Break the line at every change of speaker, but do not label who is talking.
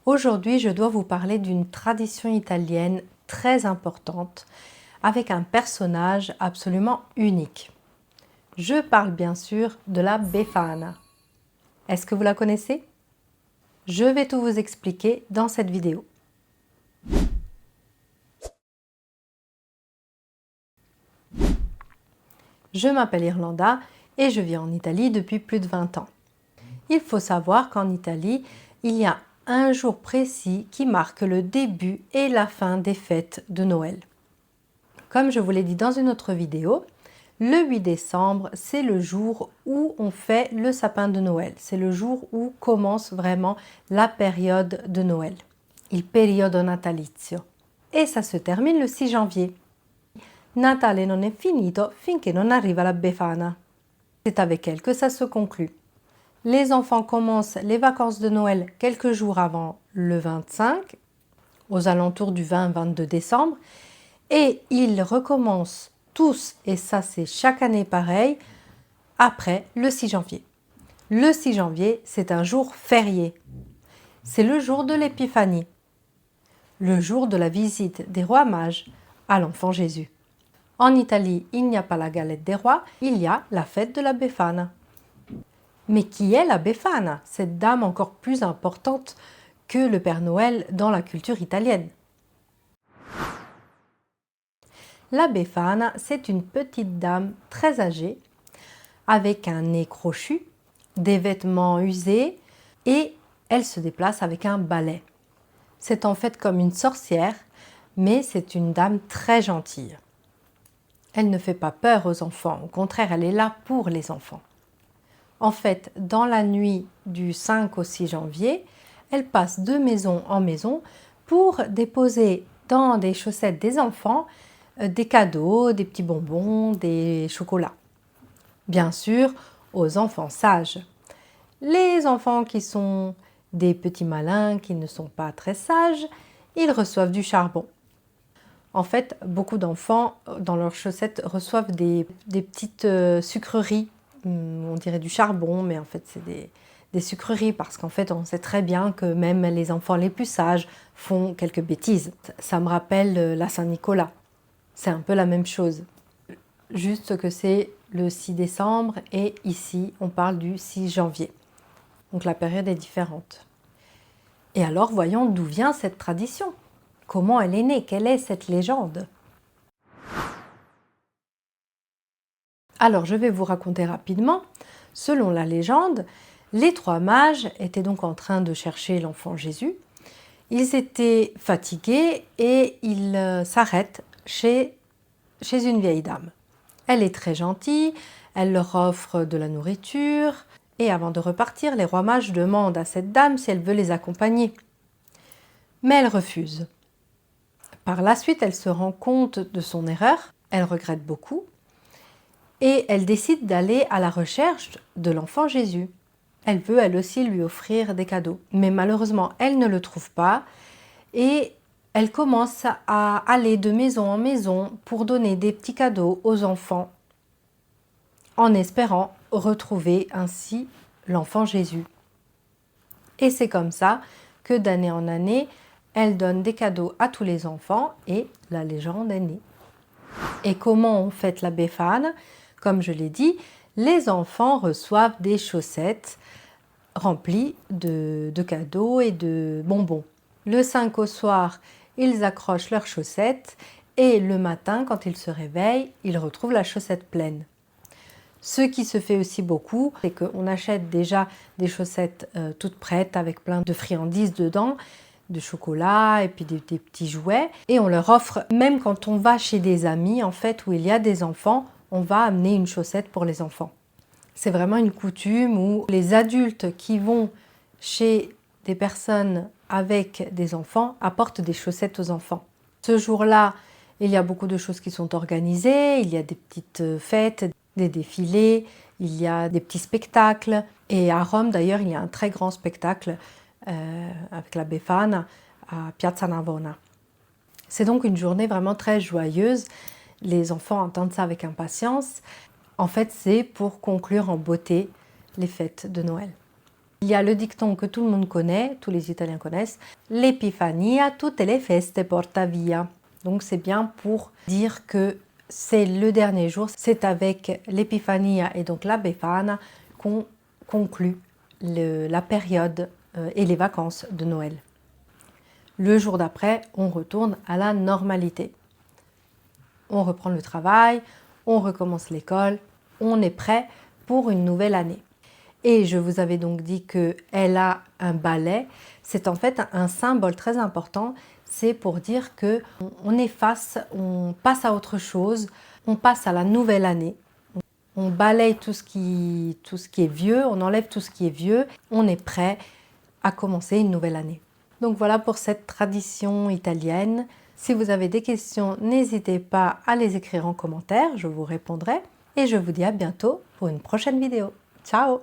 Aujourd'hui, je dois vous parler d'une tradition italienne très importante avec un personnage absolument unique. Je parle bien sûr de la Befana. Est-ce que vous la connaissez? Je vais tout vous expliquer dans cette vidéo. Je m'appelle Irlanda et je vis en Italie depuis plus de 20 ans. Il faut savoir qu'en Italie, il y a un jour précis qui marque le début et la fin des fêtes de Noël. Comme je vous l'ai dit dans une autre vidéo, le 8 décembre, c'est le jour où on fait le sapin de Noël. C'est le jour où commence vraiment la période de Noël, il periodo natalizio. Et ça se termine le 6 janvier. Natale non è finito finché non arriva la Befana. C'est avec elle que ça se conclut. Les enfants commencent les vacances de Noël quelques jours avant le 25, aux alentours du 20-22 décembre, et ils recommencent tous, et ça c'est chaque année pareil, après le 6 janvier. Le 6 janvier, c'est un jour férié. C'est le jour de l'Épiphanie, le jour de la visite des rois mages à l'enfant Jésus. En Italie, il n'y a pas la galette des rois, il y a la fête de la Befana. Mais qui est la Befana, cette dame encore plus importante que le Père Noël dans la culture italienne? La Befana, c'est une petite dame très âgée, avec un nez crochu, des vêtements usés, et elle se déplace avec un balai. C'est en fait comme une sorcière, mais c'est une dame très gentille. Elle ne fait pas peur aux enfants, au contraire, elle est là pour les enfants. En fait, dans la nuit du 5 au 6 janvier, elle passe de maison en maison pour déposer dans des chaussettes des enfants des cadeaux, des petits bonbons, des chocolats. Bien sûr, aux enfants sages. Les enfants qui sont des petits malins, qui ne sont pas très sages, ils reçoivent du charbon. En fait, beaucoup d'enfants, dans leurs chaussettes, reçoivent des petites sucreries. On dirait du charbon, mais en fait, c'est des sucreries parce qu'en fait, on sait très bien que même les enfants les plus sages font quelques bêtises. Ça me rappelle la Saint-Nicolas. C'est un peu la même chose. Juste que c'est le 6 décembre et ici, on parle du 6 janvier. Donc la période est différente. Et alors, voyons d'où vient cette tradition. Comment elle est née? Quelle est cette légende? Alors, je vais vous raconter rapidement. Selon la légende, les trois mages étaient donc en train de chercher l'enfant Jésus. Ils étaient fatigués et ils s'arrêtent chez une vieille dame. Elle est très gentille, elle leur offre de la nourriture et avant de repartir, les rois mages demandent à cette dame si elle veut les accompagner. Mais elle refuse. Par la suite, elle se rend compte de son erreur, elle regrette beaucoup et elle décide d'aller à la recherche de l'enfant Jésus. Elle veut elle aussi lui offrir des cadeaux. Mais malheureusement, elle ne le trouve pas et elle commence à aller de maison en maison pour donner des petits cadeaux aux enfants en espérant retrouver ainsi l'enfant Jésus. Et c'est comme ça que d'année en année, elle donne des cadeaux à tous les enfants et la légende est née. Et comment on fête la Befana? Comme je l'ai dit, les enfants reçoivent des chaussettes remplies de cadeaux et de bonbons. Le 5 au soir, ils accrochent leurs chaussettes et le matin, quand ils se réveillent, ils retrouvent la chaussette pleine. Ce qui se fait aussi beaucoup, c'est qu'on achète déjà des chaussettes toutes prêtes avec plein de friandises dedans, de chocolat et puis des petits jouets. Et on leur offre, même quand on va chez des amis, en fait, où il y a des enfants, on va amener une chaussette pour les enfants. C'est vraiment une coutume où les adultes qui vont chez des personnes avec des enfants apportent des chaussettes aux enfants. Ce jour-là, il y a beaucoup de choses qui sont organisées, il y a des petites fêtes, des défilés, il y a des petits spectacles. Et à Rome, d'ailleurs, il y a un très grand spectacle avec la Befana à Piazza Navona. C'est donc une journée vraiment très joyeuse. Les enfants entendent ça avec impatience. En fait, c'est pour conclure en beauté les fêtes de Noël. Il y a le dicton que tout le monde connaît, tous les Italiens connaissent, l'Epifania, tutte le feste porta via. Donc c'est bien pour dire que c'est le dernier jour, c'est avec l'Epifania et donc la Befana qu'on conclut la période et les vacances de Noël. Le jour d'après, on retourne à la normalité. On reprend le travail, on recommence l'école, on est prêt pour une nouvelle année. Et je vous avais donc dit qu'elle a un balai. C'est en fait un symbole très important. C'est pour dire qu'on efface, on passe à autre chose, on passe à la nouvelle année. On balaye tout ce qui est vieux, on enlève tout ce qui est vieux. On est prêt à commencer une nouvelle année. Donc voilà pour cette tradition italienne. Si vous avez des questions, n'hésitez pas à les écrire en commentaire, je vous répondrai. Et je vous dis à bientôt pour une prochaine vidéo. Ciao!